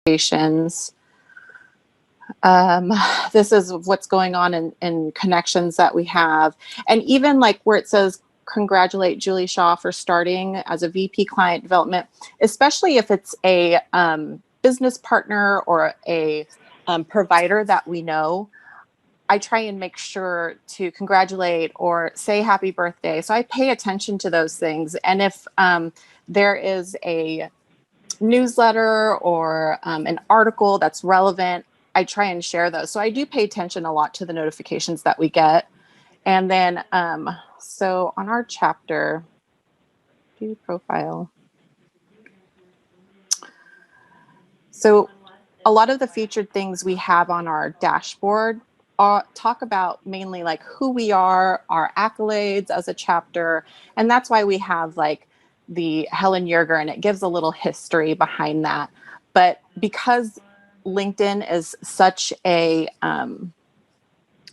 notifications. This is what's going on in connections that we have. And even like where it says, congratulate Julie Shaw for starting as a VP client development, especially if it's a business partner or a provider that we know. I try and make sure to congratulate or say happy birthday. So I pay attention to those things. And if there is a newsletter or an article that's relevant, I try and share those. So I do pay attention a lot to the notifications that we get. And then, so on our chapter, view profile. So a lot of the featured things we have on our dashboard talk about mainly like who we are, our accolades as a chapter. And that's why we have like the Helen Yerger, and it gives a little history behind that. But because LinkedIn is such a,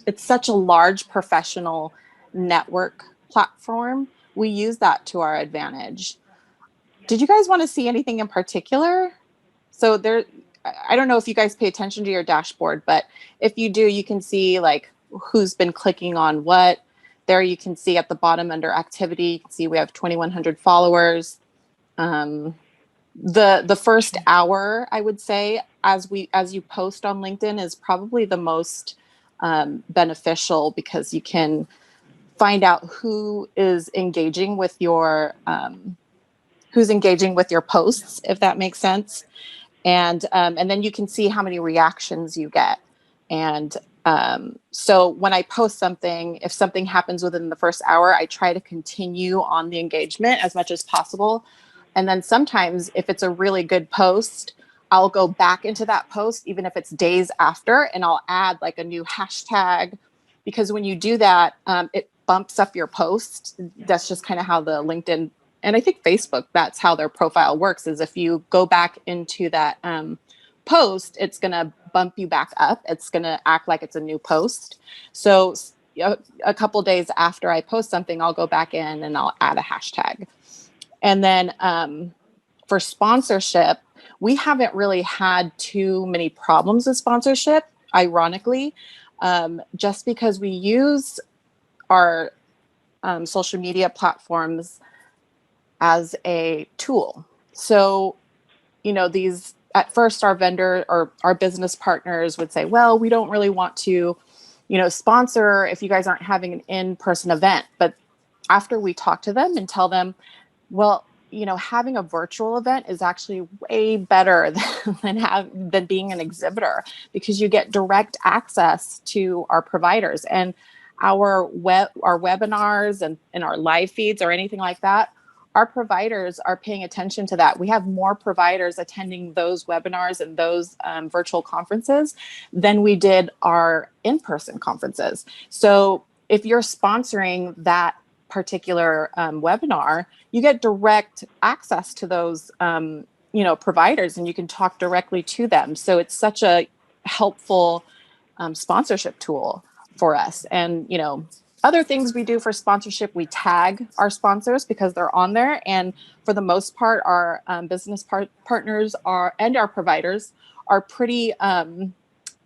it's such a large professional network platform, we use that to our advantage. Did you guys want to see anything in particular? So there, I don't know if you guys pay attention to your dashboard, but if you do, you can see like who's been clicking on what. There you can see at the bottom under activity, you can see we have 2,100 followers. The first hour, I would say, as you post on LinkedIn is probably the most beneficial, because you can find out who is engaging with your posts, if that makes sense. And then you can see how many reactions you get. And so when I post something, if something happens within the first hour, I try to continue on the engagement as much as possible. And then sometimes if it's a really good post, I'll go back into that post, even if it's days after, and I'll add like a new hashtag, because when you do that, it bumps up your post. That's just kind of how the LinkedIn, and I think Facebook, that's how their profile works, is if you go back into that post, it's going to bump you back up. It's going to act like it's a new post. So a couple days after I post something, I'll go back in and I'll add a hashtag. And then for sponsorship, we haven't really had too many problems with sponsorship, ironically, just because we use our social media platforms as a tool. So, you know, these, at first our vendor or our business partners would say, well, we don't really want to, you know, sponsor if you guys aren't having an in-person event. But after we talk to them and tell them, well, you know, having a virtual event is actually way better than being an exhibitor, because you get direct access to our providers, and our webinars and our live feeds or anything like that. Our providers are paying attention to that. We have more providers attending those webinars and those virtual conferences than we did our in-person conferences. So if you're sponsoring that particular webinar, you get direct access to those providers, and you can talk directly to them. So it's such a helpful sponsorship tool for us. And, you know, other things we do for sponsorship, we tag our sponsors because they're on there. And for the most part, our business partners and our providers are pretty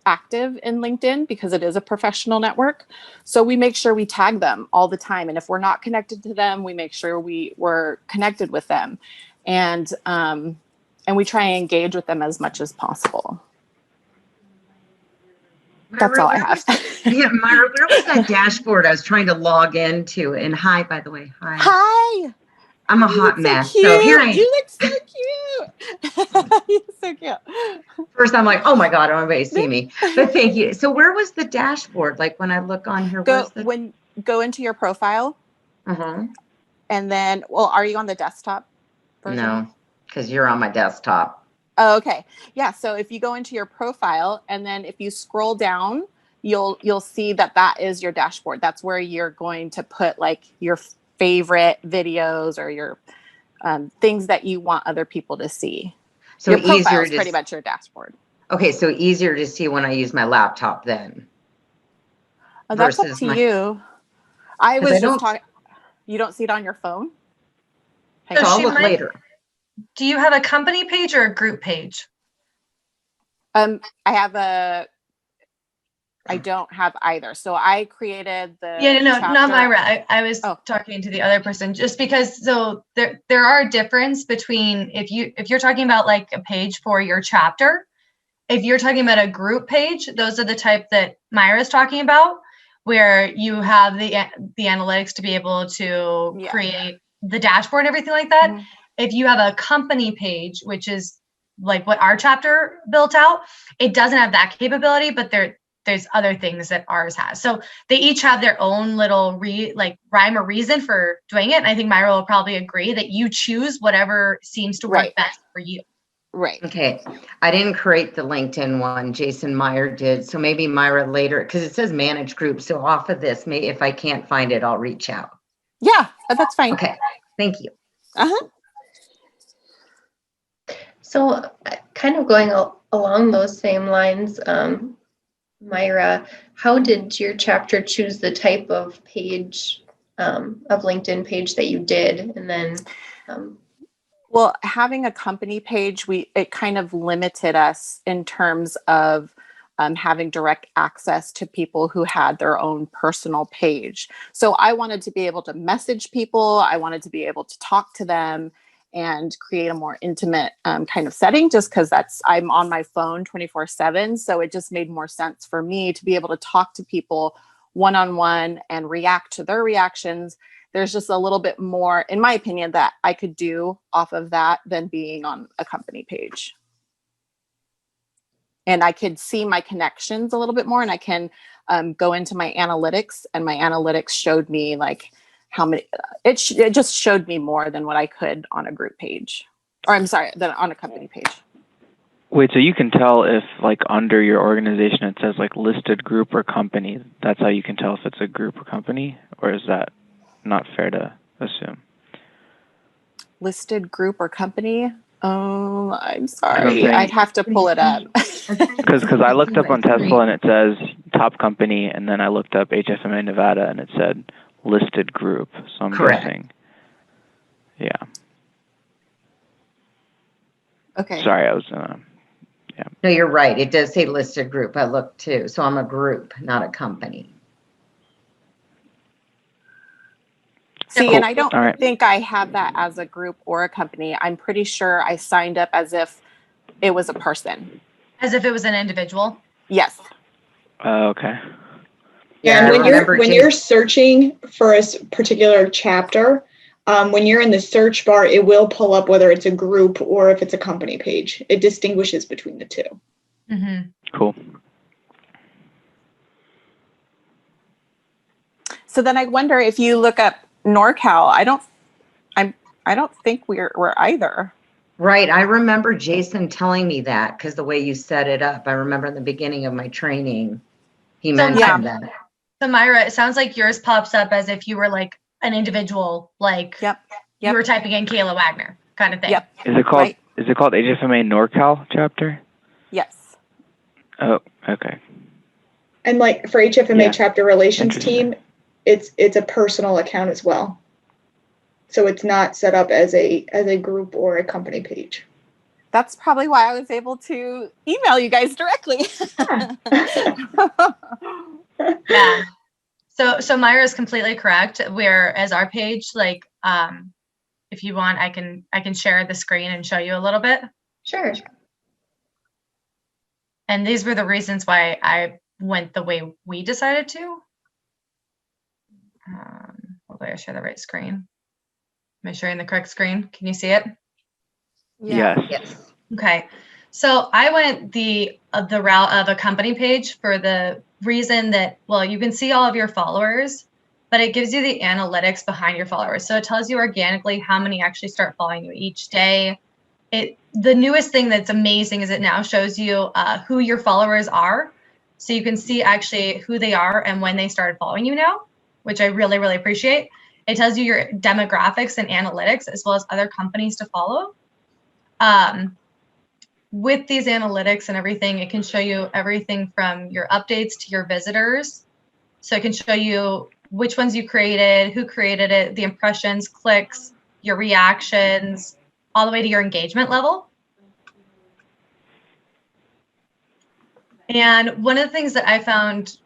active in LinkedIn, because it is a professional network. So we make sure we tag them all the time. And if we're not connected to them, we make sure we're connected with them. And we try and engage with them as much as possible. That's all I have. Yeah, Myra, where was that dashboard I was trying to log into? And hi, by the way. Hi. Hi. I'm a hot mess. So here I am. You look so cute. You're so cute. First, I'm like, oh my God, everybody see me. But thank you. So where was the dashboard? Like when I look on here, go into your profile. And then, well, are you on the desktop version? No, because you're on my desktop. Oh, okay. Yeah. So if you go into your profile, and then if you scroll down, you'll see that is your dashboard. That's where you're going to put like your favorite videos or your things that you want other people to see. So your profile is pretty much your dashboard. Okay. So easier to see when I use my laptop then. Oh, that's up to you. I was just talking. You don't see it on your phone? So I'll look later. Do you have a company page or a group page? I have I don't have either. So I created the Yeah, no, chapter. not Myra. I was Oh. talking to the other person just because. So there are a difference between if you're talking about like a page for your chapter. If you're talking about a group page, those are the type that Myra's talking about, where you have the analytics to be able to create the dashboard and everything like that. Mm-hmm. If you have a company page, which is like what our chapter built out, it doesn't have that capability, but there's other things that ours has. So they each have their own little rhyme or reason for doing it. And I think Myra will probably agree that you choose whatever seems to work best for you. Right. Okay. I didn't create the LinkedIn one. Jason Meyer did. So maybe Myra later, because it says manage group. So off of this, maybe if I can't find it, I'll reach out. Yeah, that's fine. Okay. Thank you. Uh-huh. So kind of going along those same lines, Myra, how did your chapter choose the type of page, of LinkedIn page that you did? And then, well, having a company page, it kind of limited us in terms of having direct access to people who had their own personal page. So I wanted to be able to message people. I wanted to be able to talk to them and create a more intimate kind of setting, just because I'm on my phone 24/7. So it just made more sense for me to be able to talk to people one-on-one and react to their reactions. There's just a little bit more, in my opinion, that I could do off of that than being on a company page. And I could see my connections a little bit more, and I can go into my analytics, and my analytics showed me like how many, it just showed me more than what I could on a group page, or I'm sorry, than on a company page. Wait, so you can tell if like under your organization it says like listed group or company, that's how you can tell if it's a group or company, or is that not fair to assume? Listed group or company? Oh, I'm sorry. I'd have to pull it up. Because I looked up on Tesla and it says top company, and then I looked up HFMA Nevada and it said listed group. So I'm guessing. Yeah. Okay. Sorry, I was. Yeah. No, you're right. It does say listed group. I looked too. So I'm a group, not a company. See, cool. And I don't think I have that as a group or a company. I'm pretty sure I signed up as if it was a person. As if it was an individual? Yes. Okay. Yeah, and when you're searching for a particular chapter, when you're in the search bar, it will pull up whether it's a group or if it's a company page. It distinguishes between the two. Mm-hmm. Cool. So then I wonder if you look up NorCal, I don't think we're either. Right. I remember Jason telling me that because the way you set it up, I remember in the beginning of my training, he mentioned that. So Myra, it sounds like yours pops up as if you were like an individual, like you were typing in Kayla Wagner kind of thing. Yep. Is it called HFMA NorCal chapter? Yes. Oh, okay. And like for HFMA chapter relations team, it's a personal account as well. So it's not set up as a group or a company page. That's probably why I was able to email you guys directly. Yeah. So Myra is completely correct. Whereas our page, like, if you want, I can share the screen and show you a little bit. Sure. And these were the reasons why I went the way we decided to. Hopefully I share the right screen. Am I sharing the correct screen? Can you see it? Yeah. Yes. Okay. So I went the route of a company page for the reason that, well, you can see all of your followers, but it gives you the analytics behind your followers. So it tells you organically how many actually start following you each day. The newest thing that's amazing is it now shows you who your followers are. So you can see actually who they are and when they started following you now, which I really, really appreciate. It tells you your demographics and analytics as well as other companies to follow. With these analytics and everything, it can show you everything from your updates to your visitors. So it can show you which ones you created, who created it, the impressions, clicks, your reactions, all the way to your engagement level. And one of the things that I found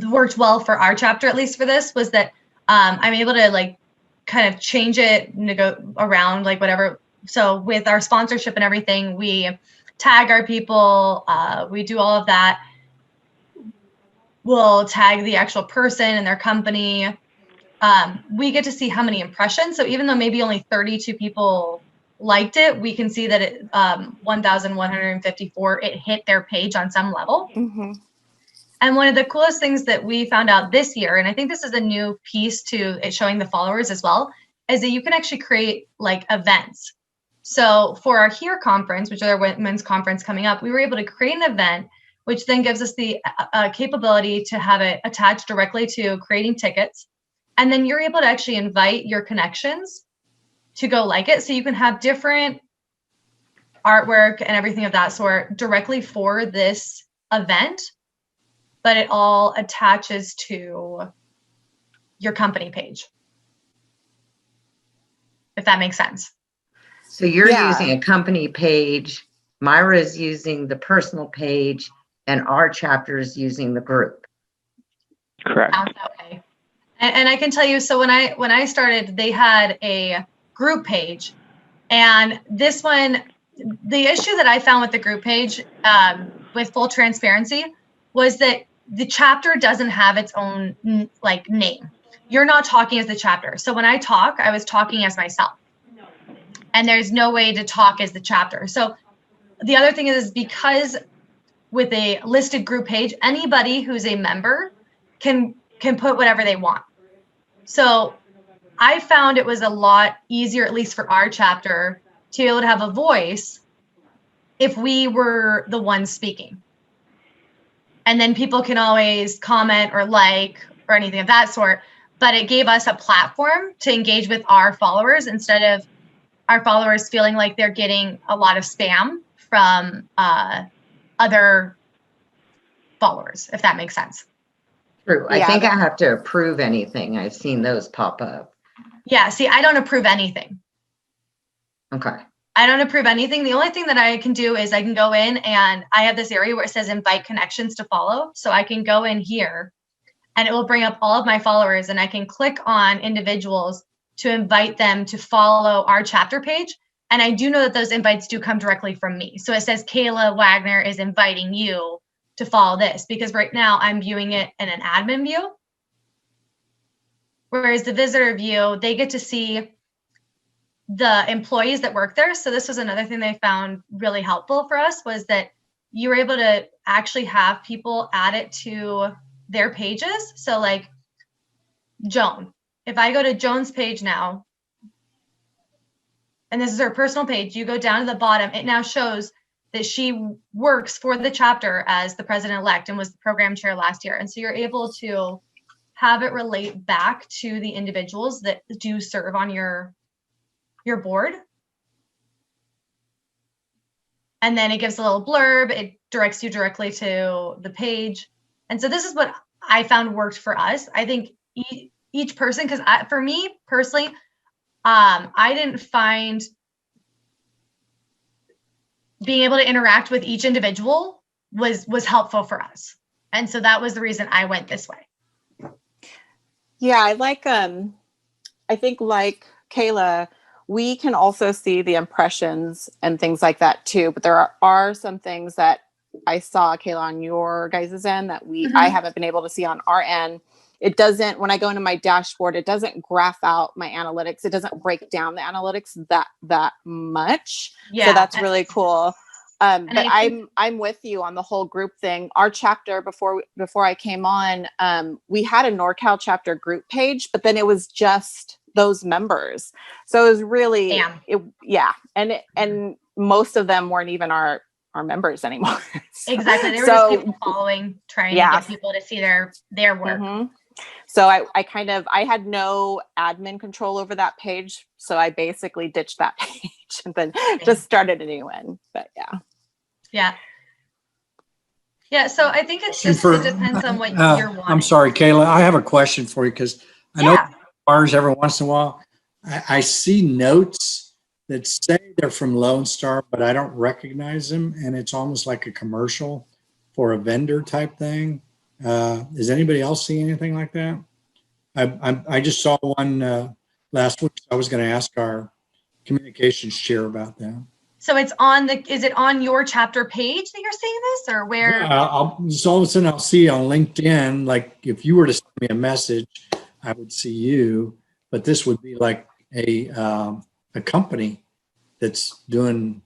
worked well for our chapter, at least for this, was that I'm able to like kind of change it, go around like whatever. So with our sponsorship and everything, we tag our people, we do all of that. We'll tag the actual person and their company. We get to see how many impressions. So even though maybe only 32 people liked it, we can see that it 1,154, it hit their page on some level. Mm-hmm. And one of the coolest things that we found out this year, and I think this is a new piece to it showing the followers as well, is that you can actually create like events. So for our HERE conference, which is our women's conference coming up, we were able to create an event, which then gives us the capability to have it attached directly to creating tickets. And then you're able to actually invite your connections to go like it. So you can have different artwork and everything of that sort directly for this event, but it all attaches to your company page. If that makes sense. So you're Yeah. using a company page, Myra's using the personal page, and our chapter is using the group. Correct. Sounds okay. And I can tell you, so when I started, they had a group page, and this one, the issue that I found with the group page, with full transparency, was that the chapter doesn't have its own like name. You're not talking as the chapter. So when I talk, I was talking as myself, and there's no way to talk as the chapter. So the other thing is because with a listed group page, anybody who's a member can put whatever they want. So I found it was a lot easier, at least for our chapter, to be able to have a voice if we were the ones speaking. And then people can always comment or like or anything of that sort. But it gave us a platform to engage with our followers instead of our followers feeling like they're getting a lot of spam from other followers, if that makes sense. True. I Yeah, think I have to approve anything. I've seen those pop up. Yeah, see, I don't approve anything. Okay. I don't approve anything. The only thing that I can do is I can go in and I have this area where it says invite connections to follow. So I can go in here and it will bring up all of my followers, and I can click on individuals to invite them to follow our chapter page. And I do know that those invites do come directly from me. So it says Kayla Wagner is inviting you to follow this, because right now I'm viewing it in an admin view. Whereas the visitor view, they get to see the employees that work there. So this was another thing they found really helpful for us, was that you were able to actually have people add it to their pages. So like Joan, if I go to Joan's page now, and this is her personal page, you go down to the bottom, it now shows that she works for the chapter as the president-elect and was the program chair last year. And so you're able to have it relate back to the individuals that do serve on your board. And then it gives a little blurb. It directs you directly to the page. And so this is what I found worked for us. I think each person, because for me personally, I didn't find being able to interact with each individual was helpful for us. And so that was the reason I went this way. Yeah, I think like Kayla, we can also see the impressions and things like that too. But there are some things that I saw, Kayla, on your guys' end that I haven't been able to see on our end. It doesn't, when I go into my dashboard, it doesn't graph out my analytics. It doesn't break down the analytics that much. Yeah, so that's really cool. But I'm with you on the whole group thing. Our chapter before I came on, we had a NorCal chapter group page, but then it was just those members. So it was really, and most of them weren't even our members anymore. Exactly. They were just people following, trying to get people to see their work. Mm-hmm. So I had no admin control over that page. So I basically ditched that page and then just started a new one. But yeah. So I think it's just, it depends on what you're wanting. I'm sorry, Kayla, I have a question for you, because I know bars every once in a while. I see notes that say they're from Lone Star, but I don't recognize them, and it's almost like a commercial for a vendor type thing. Does anybody else see anything like that? I just saw one last week. I was going to ask our communications chair about that. So it's on is it on your chapter page that you're seeing this, or where? Yeah, so all of a sudden I'll see on LinkedIn, like if you were to send me a message, I would see you, but this would be like a company that's doing,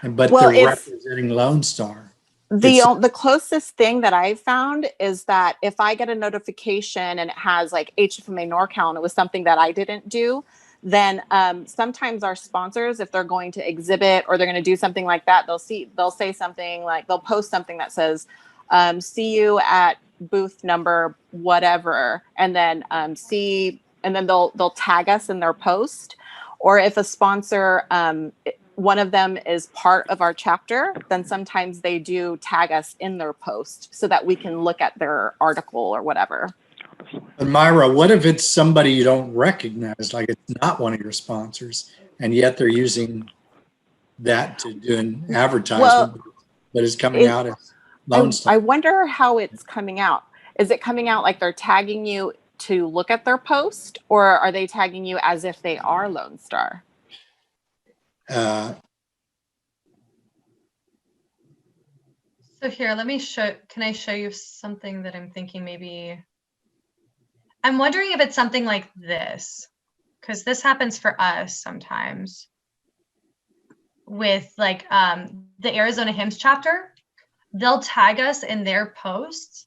but Well, they're representing Lone Star. The closest thing that I've found is that if I get a notification and it has like HFMA NorCal and it was something that I didn't do, then sometimes our sponsors, if they're going to exhibit or they're going to do something like that, they'll say something like, they'll post something that says, see you at booth number whatever, and then they'll tag us in their post. Or if a sponsor, one of them is part of our chapter, then sometimes they do tag us in their post so that we can look at their article or whatever. But Myra, what if it's somebody you don't recognize, like it's not one of your sponsors, and yet they're using that to do an advertisement, but it's coming out as Lone Star? I wonder how it's coming out. Is it coming out like they're tagging you to look at their post, or are they tagging you as if they are Lone Star? So here, let me can I show you something that I'm thinking maybe? I'm wondering if it's something like this, because this happens for us sometimes with like the Arizona Hymns chapter. They'll tag us in their posts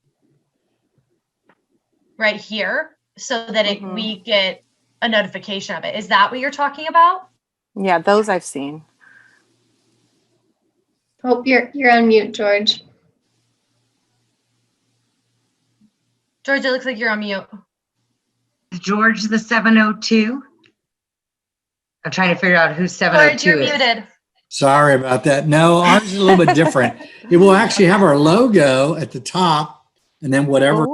right here so that we get a notification of it. Is that what you're talking about? Yeah, those I've seen. Hope you're on mute, George. George, it looks like you're on mute. George the 702. I'm trying to figure out who 702 George, you're is. muted. Sorry about that. No, ours is a little bit different. It will actually have our logo at the top and then whatever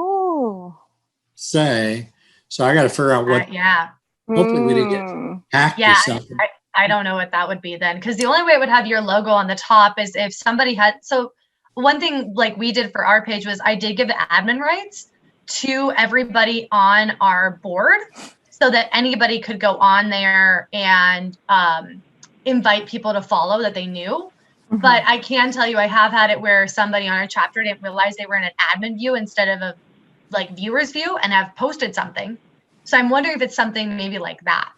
say. So I got to figure out what. Yeah. Hopefully we didn't get hacked or something. I don't know what that would be then, because the only way it would have your logo on the top is if somebody had. So one thing like we did for our page was I did give admin rights to everybody on our board so that anybody could go on there and invite people to follow that they knew. But I can tell you, I have had it where somebody on our chapter didn't realize they were in an admin view instead of a like viewer's view and have posted something. So I'm wondering if it's something maybe like that.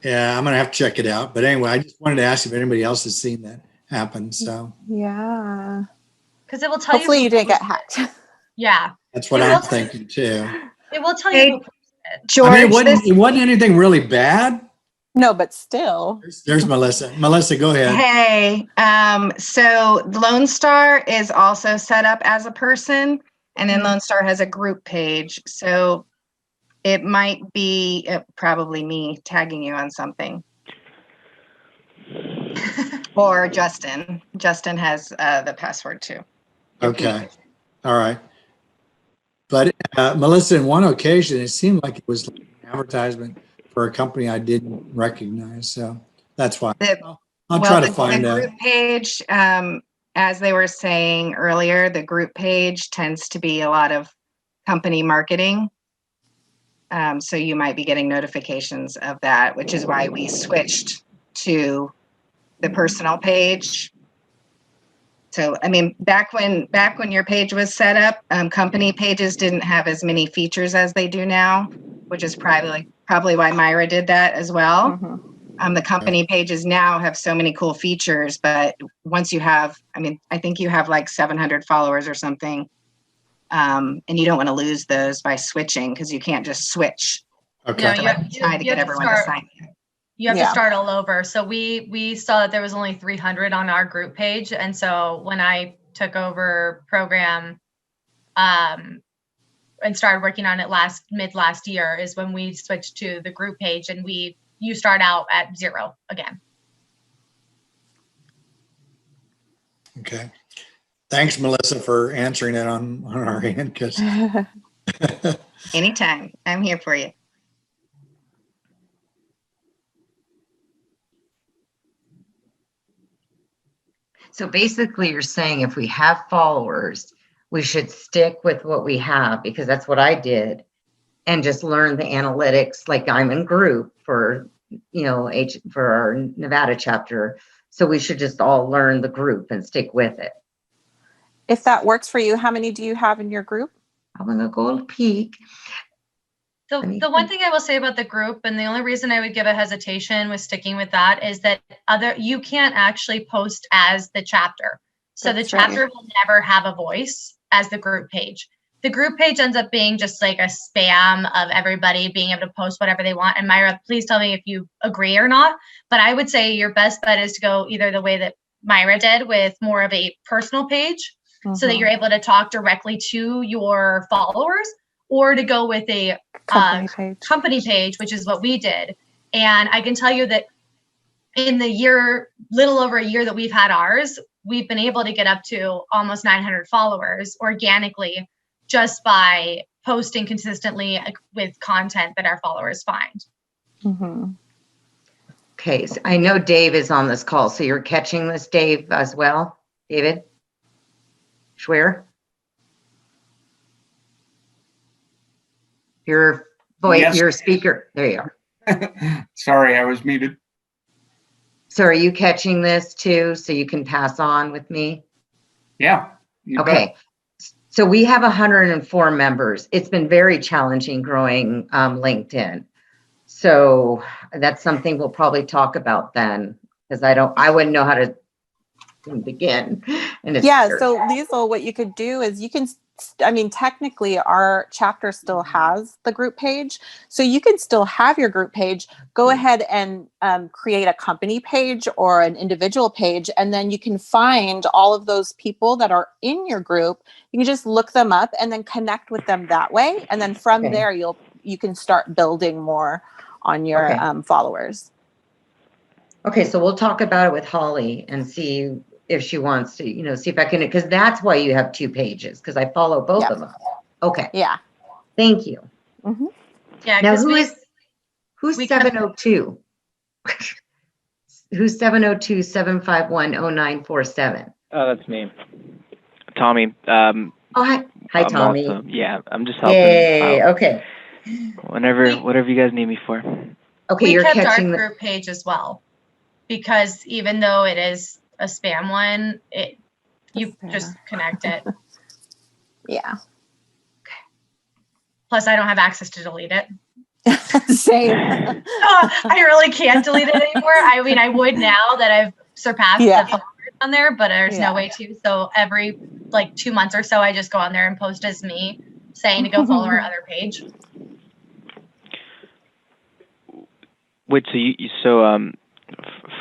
Yeah, I'm going to have to check it out. But anyway, I just wanted to ask if anybody else has seen that happen. So yeah, because it will tell hopefully you didn't get hacked. Yeah, that's what I'm thinking too. It will tell you who posted it. George, I mean, it wasn't anything really bad. No, but still. There's Melissa. Melissa, go ahead. Hey, so Lone Star is also set up as a person, and then Lone Star has a group page. So it might be probably me tagging you on something. Or Justin. Justin has the password too. Okay. All right. But Melissa, in one occasion, it seemed like it was like an advertisement for a company I didn't recognize. So that's why I'll try to find out. The group page, as they were saying earlier, the group page tends to be a lot of company marketing. So you might be getting notifications of that, which is why we switched to the personal page. So, I mean, back when your page was set up, company pages didn't have as many features as they do now, which is probably why Myra did that as well. The company pages now have so many cool features, but once you have, I mean, I think you have like 700 followers or something, and you don't want to lose those by switching because you can't just switch. Okay. No, you have to get everyone to sign in. You have to start all over. So we saw that there was only 300 on our group page. And so when I took over program and started working on it mid last year is when we switched to the group page and you start out at 0 again. Okay. Thanks, Melissa, for answering that on our end. Because anytime, I'm here for you. So basically you're saying if we have followers, we should stick with what we have, because that's what I did, and just learn the analytics. Like I'm in group for, for our Nevada chapter. So we should just all learn the group and stick with it. If that works for you, how many do you have in your group? I'm gonna go peek. The one thing I will say about the group, and the only reason I would give a hesitation with sticking with that, is that you can't actually post as the chapter. So the chapter will never have a voice as the group page. The group page ends up being just like a spam of everybody being able to post whatever they want. And Myra, please tell me if you agree or not. But I would say your best bet is to go either the way that Myra did, with more of a personal page, so that you're able to talk directly to your followers, or to go with a company page, which is what we did. And I can tell you that in the little over a year that we've had ours, we've been able to get up to almost 900 followers organically, just by posting consistently with content that our followers find. Mm-hmm. Okay, so I know Dave is on this call, so you're catching this, Dave, as well? David Schwer? Your voice, Yes. your speaker. There you are. Sorry, I was muted. So are you catching this too, so you can pass on with me? Yeah. Okay. So we have 104 members. It's been very challenging growing LinkedIn. So that's something we'll probably talk about then, because I wouldn't know how to begin. And So Liesl, what you could do is technically our chapter still has the group page. So you can still have your group page. Go ahead and create a company page or an individual page. And then you can find all of those people that are in your group. You can just look them up and then connect with them that way. And then from there, you can start building more on your followers. Okay, so we'll talk about it with Holly and see if she wants to, see if I can, because that's why you have two pages, because I follow both of them. Okay. Yeah. Thank you. Mm-hmm. Yeah. Now who's 702? Who's 702-751-0947? Oh, that's me. Tommy. Oh, hi. Hi, Tommy. Also, I'm just helping. Yay, okay. Whatever you guys need me for. Okay, we kept our group page as well, because even though it is a spam one, you just connect it. Yeah. Plus, I don't have access to delete it. Same. I really can't delete it anymore. I mean, I would now that I've surpassed the followers on there, but there's no way to. So every 2 months or so, I just go on there and post as me, saying to go follow our other page. Wait,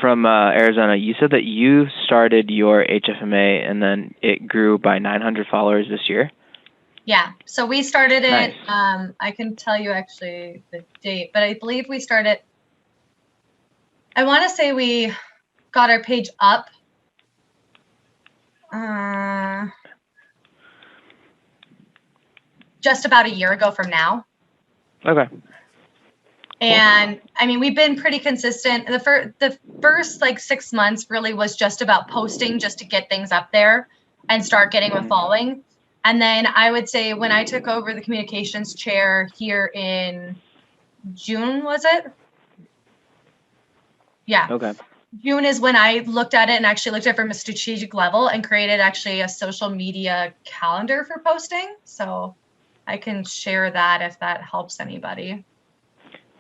from Arizona, you said that you started your HFMA and then it grew by 900 followers this year? Yeah, so we started it, nice. I can tell you actually the date, but I believe we started, I want to say we got our page up just about a year ago from now. Okay. And I mean, we've been pretty consistent. The first 6 months really was just about posting, just to get things up there and start getting a following. And then I would say when I took over the communications chair here in June, was it? Yeah. Okay. June is when I looked at it and actually looked at it from a strategic level and created actually a social media calendar for posting. So I can share that if that helps anybody.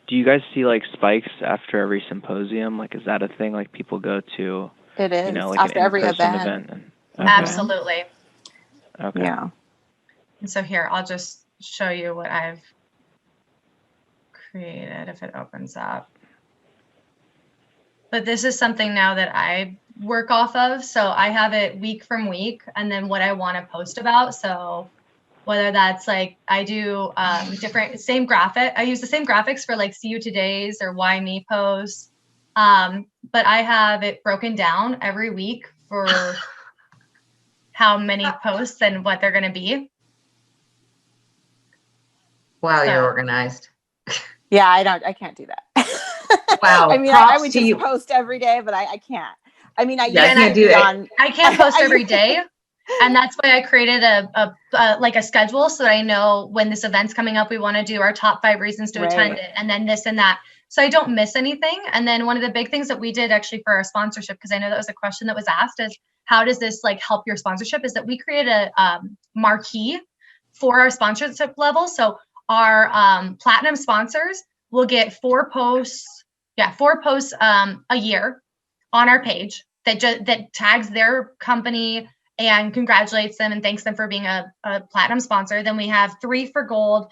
Do you guys see spikes after every symposium? Is that a thing people go to? It is after every event. Okay. Absolutely. Okay. Yeah. And so here, I'll just show you what I've created if it opens up. But this is something now that I work off of. So I have it week from week and then what I want to post about. So whether that's I do same graphic. I use the same graphics for See You Today's or Why Me posts. But I have it broken down every week for how many posts and what they're going to be. Wow, you're organized. Yeah, I can't do that. Wow. I mean, I would just post every day, but I can't. I mean, I Yeah, I used can't to do be it. on. I can't post every day. And that's why I created a schedule so that I know when this event's coming up, we want to do our top 5 reasons to attend Right. it, and then this and that. So I don't miss anything. And then one of the big things that we did actually for our sponsorship, because I know that was a question that was asked, is how does this like help your sponsorship? Is that we created a marquee for our sponsorship level. So our platinum sponsors will get 4 posts, 4 posts a year on our page that tags their company and congratulates them and thanks them for being a platinum sponsor. Then we have 3 for gold,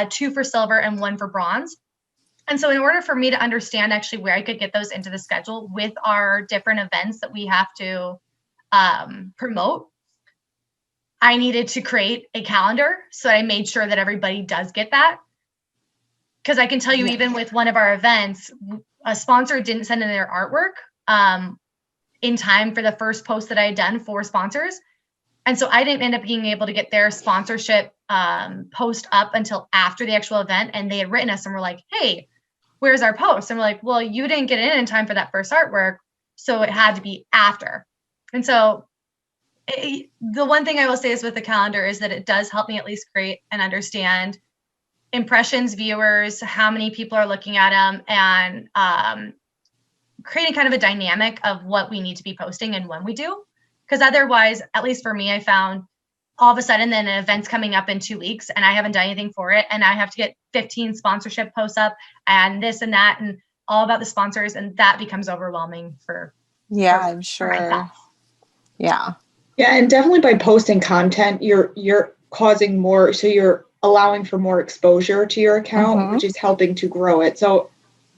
2 for silver, and 1 for bronze. And so in order for me to understand actually where I could get those into the schedule with our different events that we have to promote, I needed to create a calendar. So I made sure that everybody does get that. Because I can tell you, even with one of our events, a sponsor didn't send in their artwork in time for the first post that I had done for sponsors. And so I didn't end up being able to get their sponsorship post up until after the actual event. And they had written us and were like, hey, where's our post? And we're like, well, you didn't get in time for that first artwork. So it had to be after. And so the one thing I will say is with the calendar is that it does help me at least create and understand impressions, viewers, how many people are looking at them, and creating kind of a dynamic of what we need to be posting and when we do. Because otherwise, at least for me, I found all of a sudden then an event's coming up in 2 weeks and I haven't done anything for it. And I have to get 15 sponsorship posts up and this and that and all about the sponsors. And that becomes overwhelming for I'm sure. myself. Yeah. Yeah, and definitely by posting content, you're causing more, so you're allowing for more exposure to your account, which is helping to grow it. So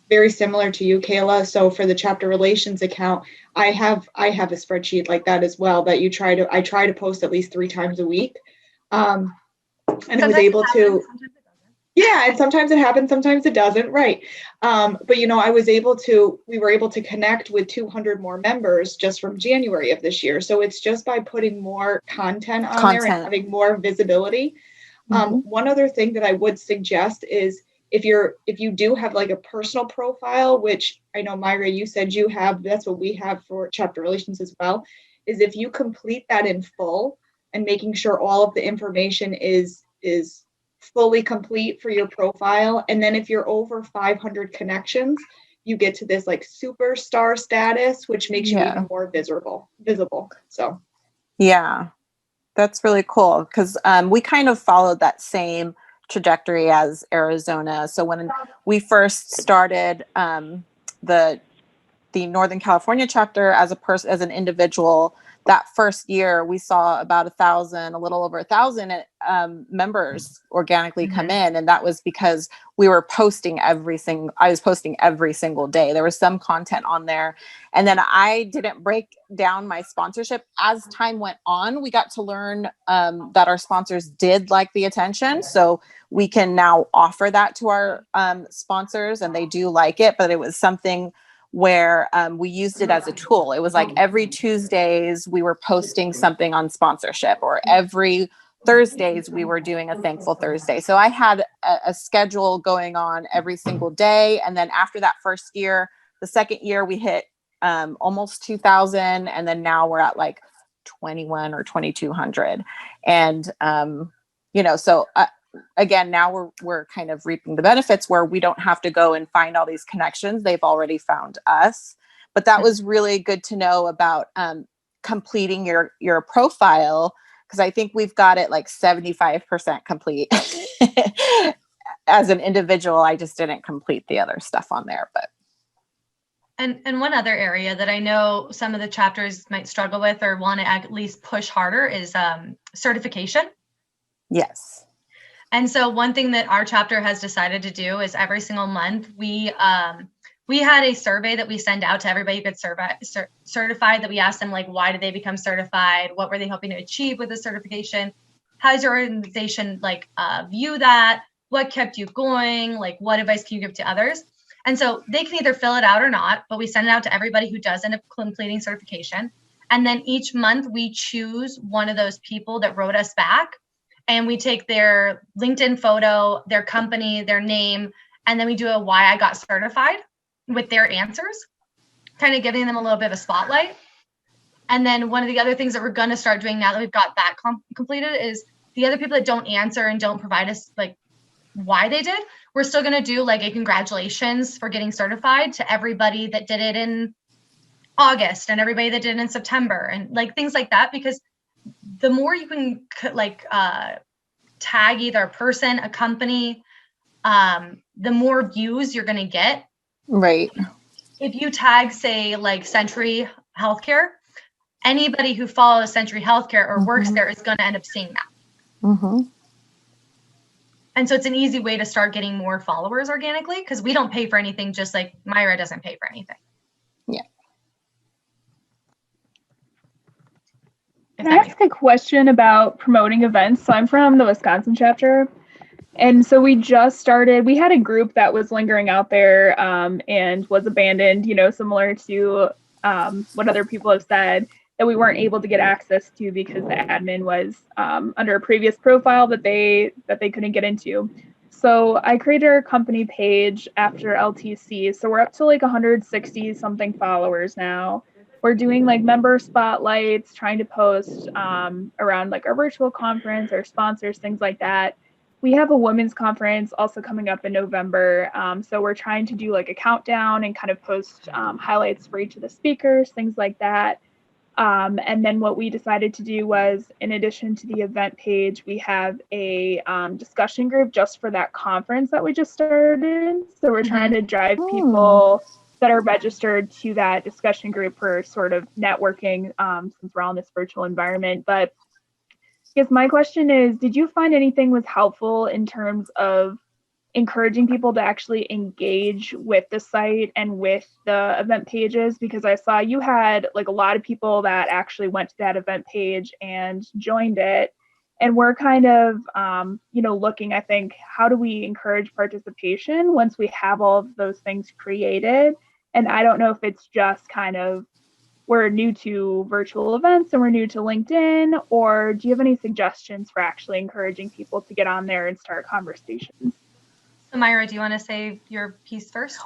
very similar to you, Kayla. So for the chapter relations account, I have a spreadsheet like that as well that I try to post at least 3 times a week. And sometimes I was able to, yeah, and sometimes it happens, sometimes it doesn't. Right. But we were able to connect with 200 more members just from January of this year. So it's just by putting more content on there and having more visibility. One other thing that I would suggest is if you do have like a personal profile, which I know, Myra, you said you have, that's what we have for chapter relations as well, is if you complete that in full and making sure all of the information is fully complete for your profile. And then if you're over 500 connections, you get to this like superstar status, which makes you even more visible. So. Yeah, that's really cool because we kind of followed that same trajectory as Arizona. So when we first started the Northern California chapter as an individual, that first year we saw about a little over 1,000 members organically come in, and that was because we were posting I was posting every single day. There was some content on there, and then I didn't break down my sponsorship. As time went on, we got to learn that our sponsors did like the attention, so we can now offer that to our sponsors, and they do like it. But it was something where we used it as a tool. It was like every Tuesdays we were posting something on sponsorship, or every Thursdays we were doing a Thankful Thursday. So I had a schedule going on every single day. And then after that first year, the second year we hit almost 2,000. And then now we're at like 21 or 2,200. And, so again, now we're kind of reaping the benefits where we don't have to go and find all these connections. They've already found us. But that was really good to know about completing your profile, because I think we've got it like 75% complete. As an individual, I just didn't complete the other stuff on there. But and one other area that I know some of the chapters might struggle with or want to at least push harder is certification. Yes. And so one thing that our chapter has decided to do is every single month we had a survey that we send out to everybody who gets certified, that we asked them, like, why did they become certified? What were they hoping to achieve with the certification? How does your organization view that? What kept you going? Like, what advice can you give to others? And so they can either fill it out or not, but we send it out to everybody who does end up completing certification. And then each month we choose one of those people that wrote us back, and we take their LinkedIn photo, their company, their name, and then we do a why I got certified with their answers kind of giving them a little bit of a spotlight. And then one of the other things that we're going to start doing now that we've got that completed is the other people that don't answer and don't provide us like why they did, we're still going to do like a congratulations for getting certified to everybody that did it in August and everybody that did it in September and like things like that, because the more you can like tag either a person, a company, the more views you're going to get. Right. If you tag, say, like Century Healthcare, anybody who follows Century Healthcare or works there is going to end up seeing that. And so it's an easy way to start getting more followers organically, because we don't pay for anything, just like Myra doesn't pay for anything. Yeah. Can I ask a question about promoting events? So I'm from the Wisconsin chapter. And so we just started, we had a group that was lingering out there and was abandoned, you know, similar to what other people have said, that we weren't able to get access to because the admin was under a previous profile that they couldn't get into. So I created our company page after LTC. So we're up to like 160 something followers now. We're doing like member spotlights, trying to post around like our virtual conference, our sponsors, things like that. We have a women's conference also coming up in November. So we're trying to do like a countdown and kind of post highlights for each of the speakers, things like that. And then what we decided to do was, in addition to the event page, we have a discussion group just for that conference that we just started. So we're trying to drive people that are registered to that discussion group for sort of networking since we're all in this virtual environment. But I guess my question is, did you find anything was helpful in terms of encouraging people to actually engage with the site and with the event pages? Because I saw you had like a lot of people that actually went to that event page and joined it. And we're kind of, you know, looking, I think, how do we encourage participation once we have all of those things created? And I don't know if it's just kind of, we're new to virtual events and we're new to LinkedIn, or do you have any suggestions for actually encouraging people to get on there and start conversations? So Myra, do you want to say your piece first?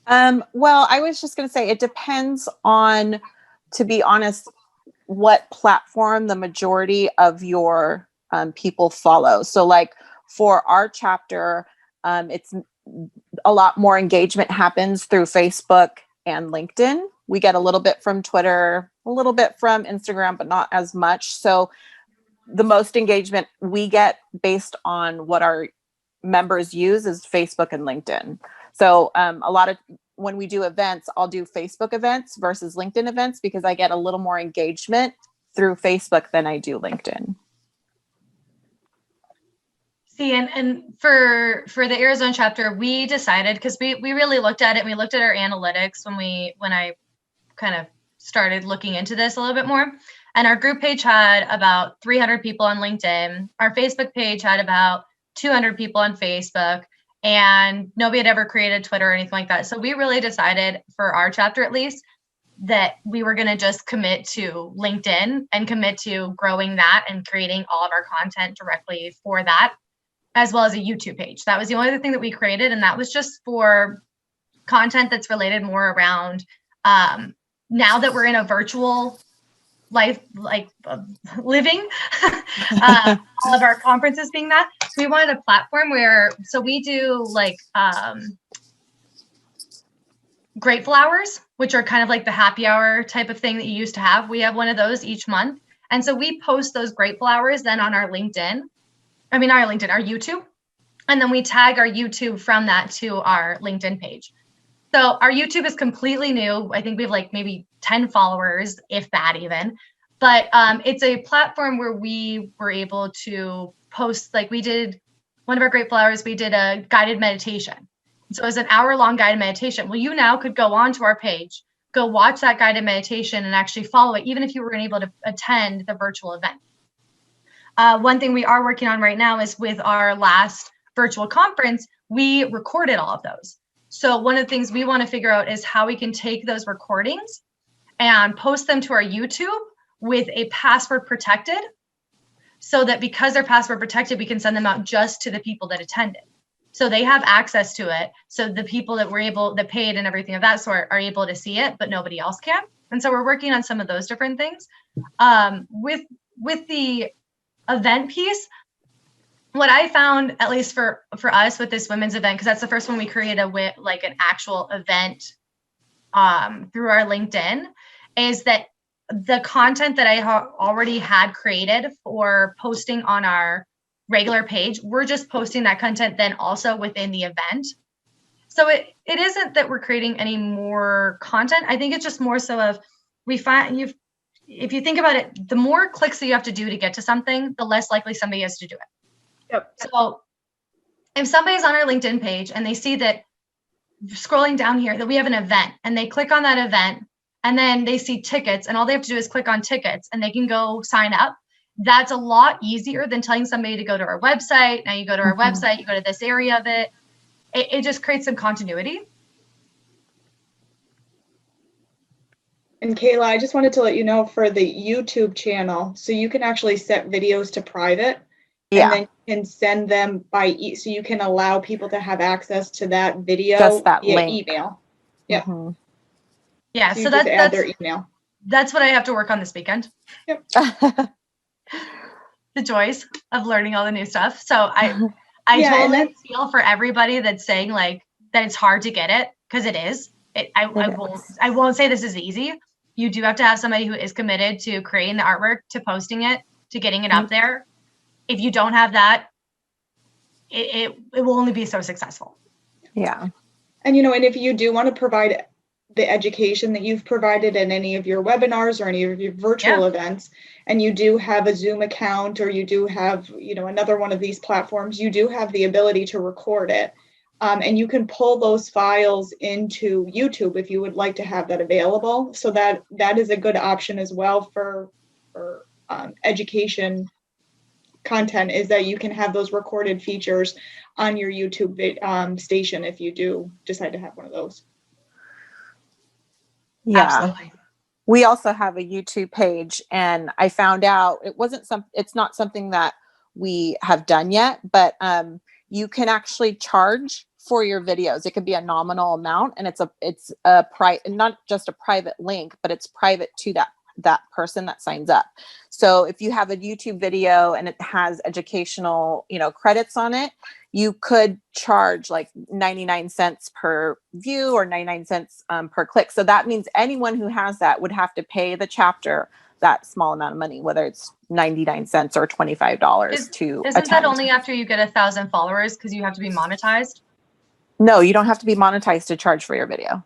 Well, I was just going to say it depends on, to be honest, what platform the majority of your people follow. So like for our chapter, it's a lot more engagement happens through Facebook and LinkedIn. We get a little bit from Twitter, a little bit from Instagram, but not as much. So the most engagement we get based on what our members use is Facebook and LinkedIn. So a lot of, when we do events, I'll do Facebook events versus LinkedIn events because I get a little more engagement through Facebook than I do LinkedIn. See, and for the Arizona chapter, we decided, because we really looked at it, and we looked at our analytics when I kind of started looking into this a little bit more. And our group page had about 300 people on LinkedIn. Our Facebook page had about 200 people on Facebook, and nobody had ever created Twitter or anything like that. So we really decided, for our chapter at least, that we were going to just commit to LinkedIn and commit to growing that and creating all of our content directly for that, as well as a YouTube page. That was the only other thing that we created, and that was just for content that's related more around now that we're in a virtual life, like living, all of our conferences being that, we wanted a platform where, so we do like grateful hours, which are kind of like the happy hour type of thing that you used to have. We have one of those each month. And so we post those grateful hours then on our LinkedIn, our YouTube. And then we tag our YouTube from that to our LinkedIn page. So our YouTube is completely new. I think we have like maybe 10 followers, if that even. But it's a platform where we were able to post, like we did one of our grateful hours, we did a guided meditation. So it was an hour-long guided meditation. Well, you now could go onto our page, go watch that guided meditation and actually follow it, even if you were unable to attend the virtual event. One thing we are working on right now is with our last virtual conference, we recorded all of those. So one of the things we want to figure out is how we can take those recordings and post them to our YouTube with a password protected, so that because they're password protected, we can send them out just to the people that attended. So they have access to it. So the people that paid and everything of that sort are able to see it, but nobody else can. And so we're working on some of those different things. With the event piece, what I found, at least for us with this women's event, because that's the first one we created like an actual event through our LinkedIn, is that the content that I already had created for posting on our regular page, we're just posting that content then also within the event. So it isn't that we're creating any more content. I think it's just more so of if you think about it, the more clicks that you have to do to get to something, the less likely somebody is to do it. Yep. So if somebody's on our LinkedIn page and they see that scrolling down here that we have an event and they click on that event and then they see tickets and all they have to do is click on tickets and they can go sign up. That's a lot easier than telling somebody to go to our website. Now you go to our website, you go to this area of it. It just creates some continuity. And Kayla, I just wanted to let you know for the YouTube channel, so you can actually set videos to private, and then you can send them so you can allow people to have access to that video just that via link. email. Yeah. Mm-hmm. Yeah. So that's add their email. That's what I have to work on this weekend. Yep. The joys of learning all the new stuff. So I totally feel for everybody that's saying like that it's hard to get it, because it is. I won't say this is easy. You do have to have somebody who is committed to creating the artwork, to posting it, to getting it up there. If you don't have that, it will only be so successful. Yeah. And and if you do want to provide the education that you've provided in any of your webinars or any of your virtual events, and you do have a Zoom account, or you do have, another one of these platforms, you do have the ability to record it. And you can pull those files into YouTube if you would like to have that available. So that is a good option as well for education content, is that you can have those recorded features on your YouTube station if you do decide to have one of those. Yeah. Absolutely. We also have a YouTube page, and I found out it's not something that we have done yet, but you can actually charge for your videos. It could be a nominal amount, and it's not just a private link, but it's private to that person that signs up. So if you have a YouTube video and it has educational, credits on it, you could charge like 99 cents per view or 99 cents per click. So that means anyone who has that would have to pay the chapter that small amount of money, whether it's 99 cents or $25 to Isn't attend. that only after you get 1,000 followers, because you have to be monetized? No, you don't have to be monetized to charge for your video.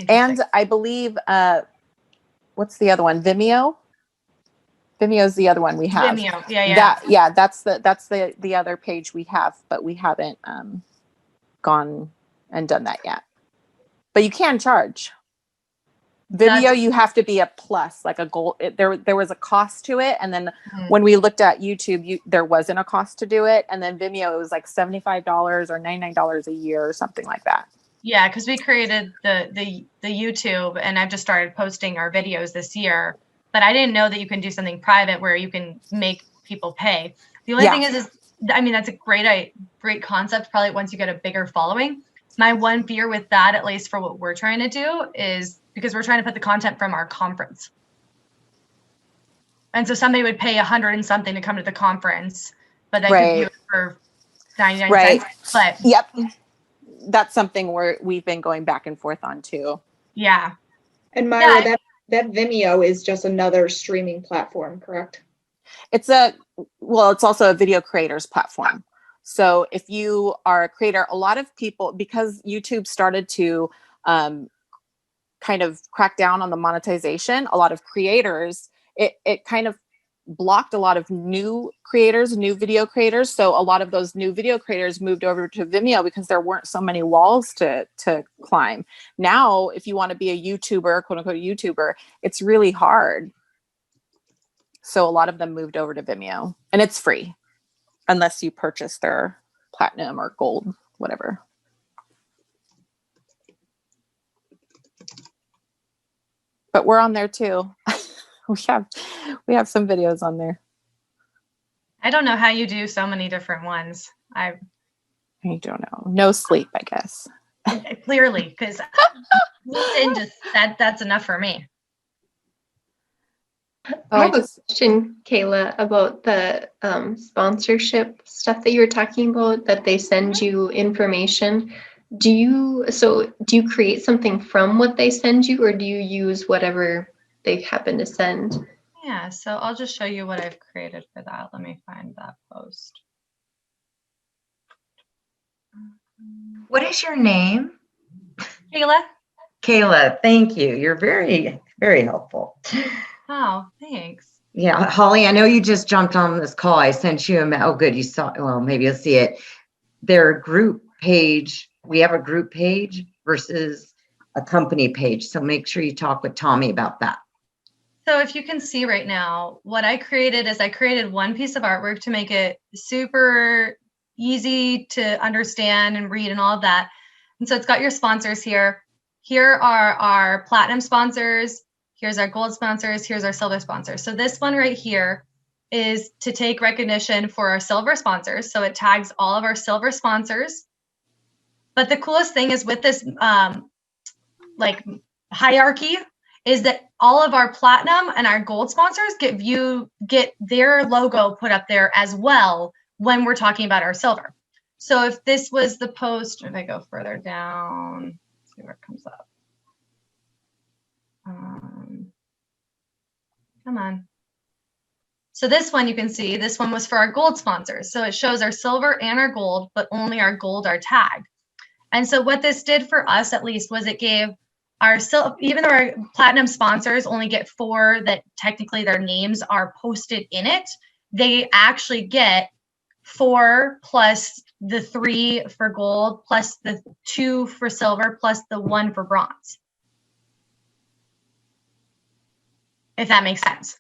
And I believe, what's the other one? Vimeo? Vimeo's the other one we have. Vimeo, yeah. That's the other page we have, but we haven't gone and done that yet. But you can charge. Vimeo, you have to be a plus, like a gold. There was a cost to it, and then when we looked at YouTube, there wasn't a cost to do it, and then Vimeo, it was like $75 or $99 a year or something like that. Yeah, because we created the YouTube, and I've just started posting our videos this year, but I didn't know that you can do something private where you can make people pay. The only thing is, I mean, that's a great concept, probably once you get a bigger following. My one fear with that, at least for what we're trying to do, is because we're trying to put the content from our conference. And so somebody would pay 100 and something to come to the conference, but they could view it for 99 cents. But yep. That's something we've been going back and forth on too. Yeah. And Myra, that Vimeo is just another streaming platform, correct? It's also a video creators platform. So if you are a creator, a lot of people, because YouTube started to kind of crack down on the monetization, a lot of creators, it kind of blocked a lot of new video creators. So a lot of those new video creators moved over to Vimeo because there weren't so many walls to climb. Now, if you want to be a YouTuber, quote unquote YouTuber, it's really hard. So a lot of them moved over to Vimeo, and it's free unless you purchase their platinum or gold, whatever. But we're on there too. We have some videos on there. I don't know how you do so many different ones. I don't know. No sleep, I guess. Clearly, because LinkedIn just that's enough for me. I have a question, Kayla, about the sponsorship stuff that you were talking about, that they send you information. Do you create something from what they send you, or do you use whatever they happen to send? Yeah, so I'll just show you what I've created for that. Let me find that post. What is your name? Kayla. Kayla, thank you. You're very, very helpful. Oh, thanks. Yeah, Holly, I know you just jumped on this call. I sent you a, oh, good, you saw, well, maybe you'll see it. Their group page, we have a group page versus a company page. So make sure you talk with Tommy about that. So if you can see right now, what I created is I created one piece of artwork to make it super easy to understand and read and all of that. And so it's got your sponsors here. Here are our platinum sponsors. Here's our gold sponsors. Here's our silver sponsors. So this one right here is to take recognition for our silver sponsors. So it tags all of our silver sponsors. But the coolest thing is with this like hierarchy is that all of our platinum and our gold sponsors get their logo put up there as well when we're talking about our silver. So if this was the post, if I go further down, let's see where it comes up. Come on. So this one you can see, this one was for our gold sponsors. So it shows our silver and our gold, but only our gold are tagged. And so what this did for us, at least, was it gave our even though our platinum sponsors only get 4 that technically their names are posted in it, they actually get 4 plus the 3 for gold, plus the 2 for silver, plus the 1 for bronze. If that makes sense.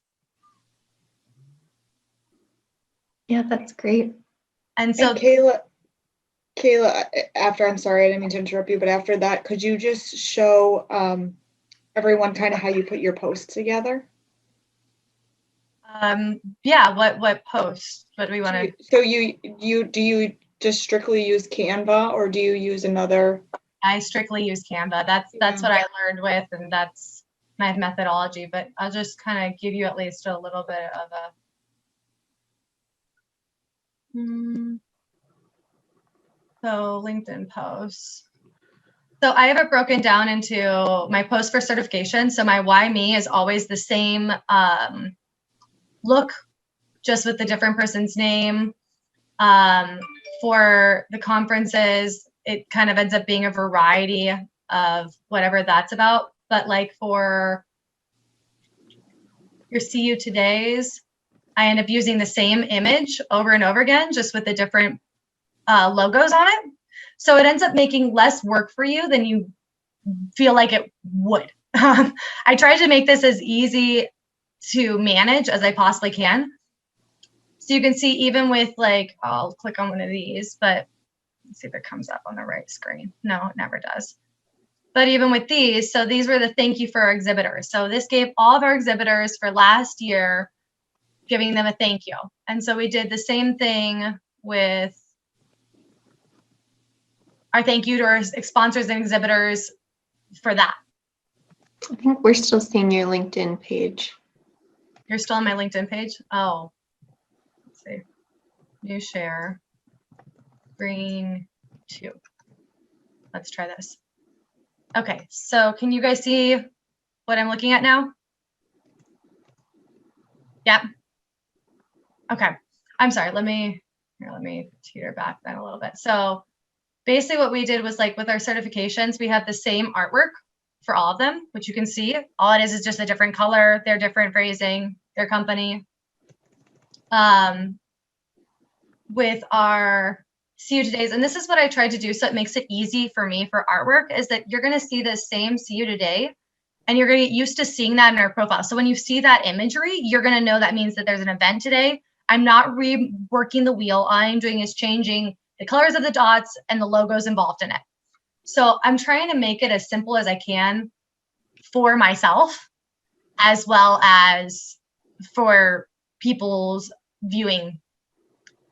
Yeah, that's great. And so Kayla, after, I'm sorry, I didn't mean to interrupt you, but after that, could you just show everyone kind of how you put your posts together? Yeah, what posts? What do we want to? So do you just strictly use Canva, or do you use another? I strictly use Canva. That's what I learned with, and that's my methodology. But I'll just kind of give you at least a little bit of a. So LinkedIn posts. So I have it broken down into my post for certification. So my why me is always the same look, just with the different person's name. For the conferences, it kind of ends up being a variety of whatever that's about. But like for your See You Todays, I end up using the same image over and over again, just with the different logos on it. So it ends up making less work for you than you feel like it would. I tried to make this as easy to manage as I possibly can. So you can see even with like, I'll click on one of these, but let's see if it comes up on the right screen. No, it never does. But even with these, so these were the thank you for our exhibitors. So this gave all of our exhibitors for last year, giving them a thank you. And so we did the same thing with our thank you to our sponsors and exhibitors for that. I think we're still seeing your LinkedIn page. You're still on my LinkedIn page? Oh, let's see. New share. Screen 2. Let's try this. Okay, so can you guys see what I'm looking at now? Yeah. Okay. I'm sorry. Let me teeter back then a little bit. So basically what we did was like with our certifications, we have the same artwork for all of them, which you can see. All it is just a different color, their different phrasing, their company. With our See You Todays, and this is what I tried to do so it makes it easy for me for artwork, is that you're going to see the same See You Today, and you're going to get used to seeing that in our profile. So when you see that imagery, you're going to know that means that there's an event today. I'm not reworking the wheel. All I'm doing is changing the colors of the dots and the logos involved in it. So I'm trying to make it as simple as I can for myself, as well as for people's viewing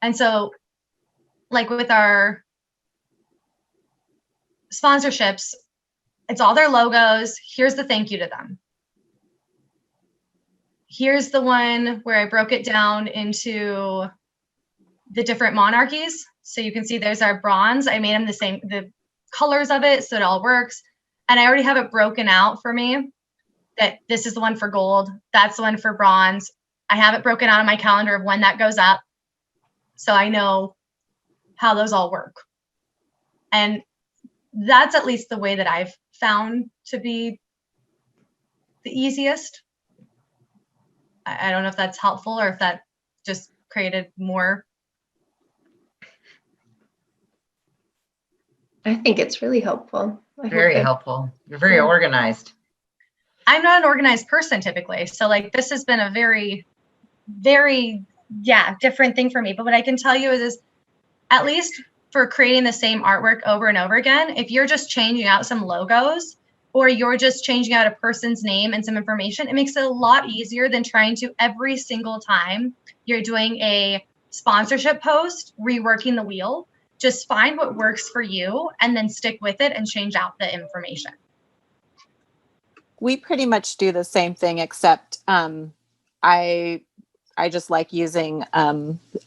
And so like with our sponsorships, it's all their logos. Here's the thank you to them. Here's the one where I broke it down into the different monarchies. So you can see there's our bronze. I made them the colors of it so it all works. And I already have it broken out for me that this is the one for gold. That's the one for bronze. I have it broken out on my calendar of when that goes up. So I know how those all work. And that's at least the way that I've found to be the easiest. I don't know if that's helpful or if that just created more. I think it's really helpful. Very helpful. You're very organized. I'm not an organized person typically. So like this has been a very, very, different thing for me. But what I can tell you is at least for creating the same artwork over and over again, if you're just changing out some logos or you're just changing out a person's name and some information, it makes it a lot easier than trying to every single time you're doing a sponsorship post, reworking the wheel. Just find what works for you and then stick with it and change out the information. We pretty much do the same thing, except I just like using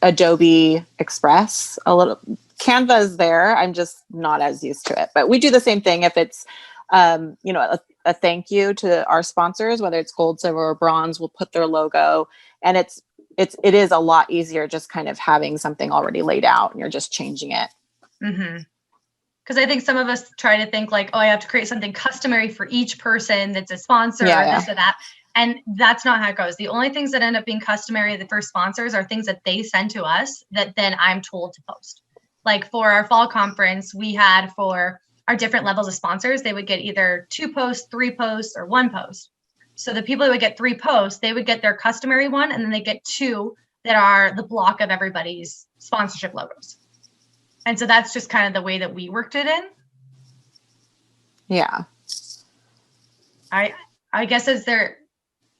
Adobe Express a little. Canva is there. I'm just not as used to it, but we do the same thing. If it's, a thank you to our sponsors, whether it's gold, silver, or bronze, we'll put their logo, and it is a lot easier just kind of having something already laid out and you're just changing it. Mm-hmm. Because I think some of us try to think like, oh, I have to create something customary for each person that's a sponsor or this or that. And that's not how it goes. The only things that end up being customary for sponsors are things that they send to us that then I'm told to post. Like for our fall conference, we had for our different levels of sponsors, they would get either 2 posts, 3 posts, or 1 post. So the people who would get 3 posts, they would get their customary one, and then they get 2 that are the block of everybody's sponsorship logos. And so that's just kind of the way that we worked it in. Yeah. I guess, is there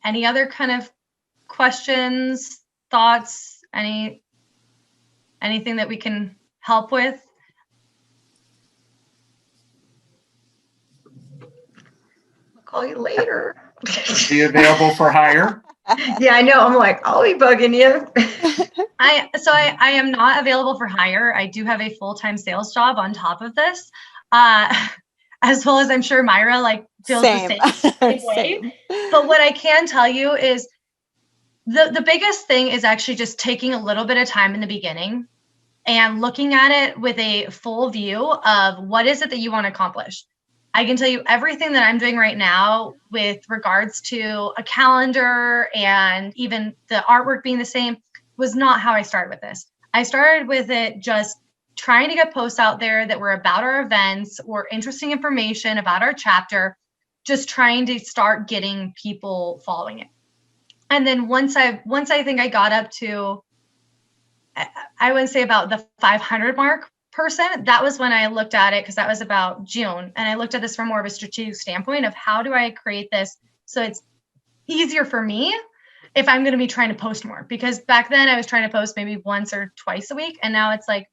any other kind of questions, thoughts, anything that we can help with? I'll call you later. Be available for hire. Yeah, I know. I'm like, I'll be bugging you. I am not available for hire. I do have a full-time sales job on top of this, as well as I'm sure Myra feels the same way. But what I can tell you is the biggest thing is actually just taking a little bit of time in the beginning and looking at it with a full view of what is it that you want to accomplish. I can tell you everything that I'm doing right now with regards to a calendar and even the artwork being the same was not how I started with this. I started with it just trying to get posts out there that were about our events or interesting information about our chapter, just trying to start getting people following it. And then once I think I got up to, I wouldn't say about the 500 mark person, that was when I looked at it, because that was about June. And I looked at this from more of a strategic standpoint of how do I create this so it's easier for me if I'm going to be trying to post more. Because back then I was trying to post maybe once or twice a week. And now it's like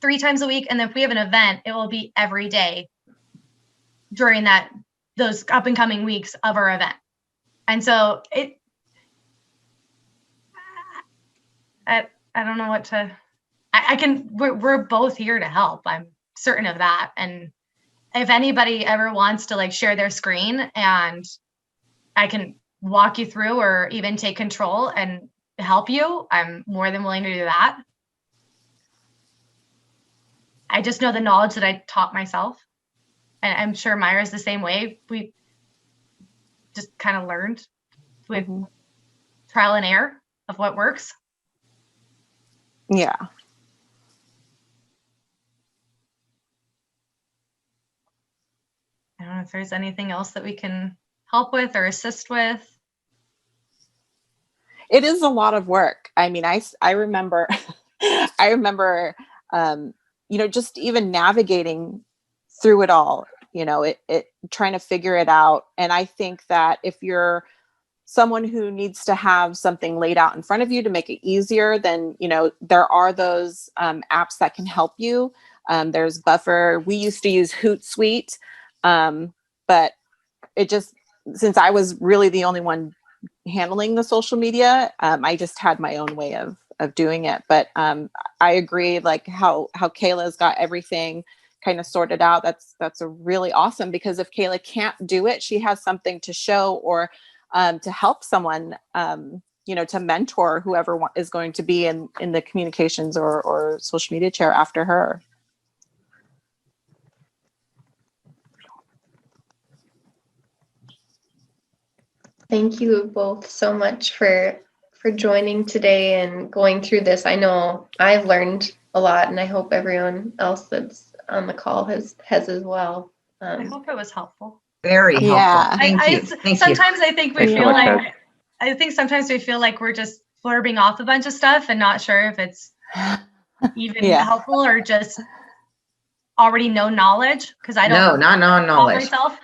3 times a week. And then if we have an event, it will be every day during those up and coming weeks of our event. And so I don't know what to, we're both here to help. I'm certain of that. And if anybody ever wants to share their screen and I can walk you through or even take control and help you, I'm more than willing to do that. I just know the knowledge that I taught myself. And I'm sure Myra's the same way. We just kind of learned with trial and error of what works. Yeah. I don't know if there's anything else that we can help with or assist with. It is a lot of work. I mean, I remember, just even navigating through it all, it trying to figure it out. And I think that if you're someone who needs to have something laid out in front of you to make it easier, then, there are those apps that can help you. There's Buffer. We used to use Hootsuite, but since I was really the only one handling the social media, I just had my own way of doing it. But I agree, like how Kayla's got everything kind of sorted out. That's a really awesome, because if Kayla can't do it, she has something to show, or to help someone, to mentor whoever is going to be in the communications or social media chair after her. Thank you both so much for joining today and going through this. I know I've learned a lot, and I hope everyone else that's on the call has as well. I hope it was helpful. Very helpful. Yeah. Thank you. Sometimes I think we Thanks so feel much, like guys. I think sometimes we feel like we're just blurbing off a bunch of stuff and not sure if it's even Yeah. helpful or just already know knowledge, because I No, don't not call knowledge. myself.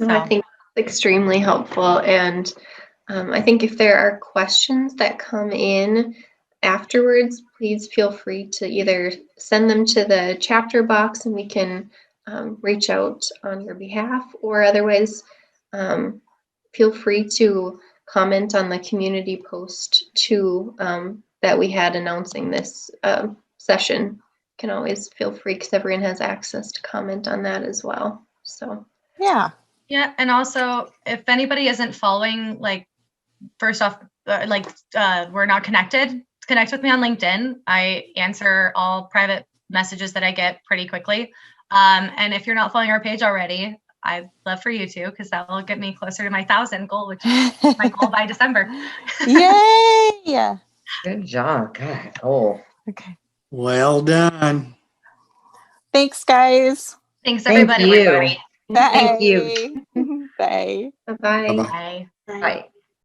No, I think it's extremely helpful. And I think if there are questions that come in afterwards, please feel free to either send them to the chapter box and we can reach out on your behalf, or otherwise feel free to comment on the community post too that we had announcing this session. Can always feel free, because everyone has access to comment on that as well. So Yeah. Yeah, and also if anybody isn't following, like, first off, we're not connected, connect with me on LinkedIn. I answer all private messages that I get pretty quickly. And if you're not following our page already, I'd love for you to, because that will get me closer to my 1,000 goal, which is my goal by December. Yay! Good job. God. Oh. Okay. Well done. Thanks, guys. Thanks, Thank everybody. you. Bye. Thank you. Bye. bye-bye. Bye-bye. Bye. Bye.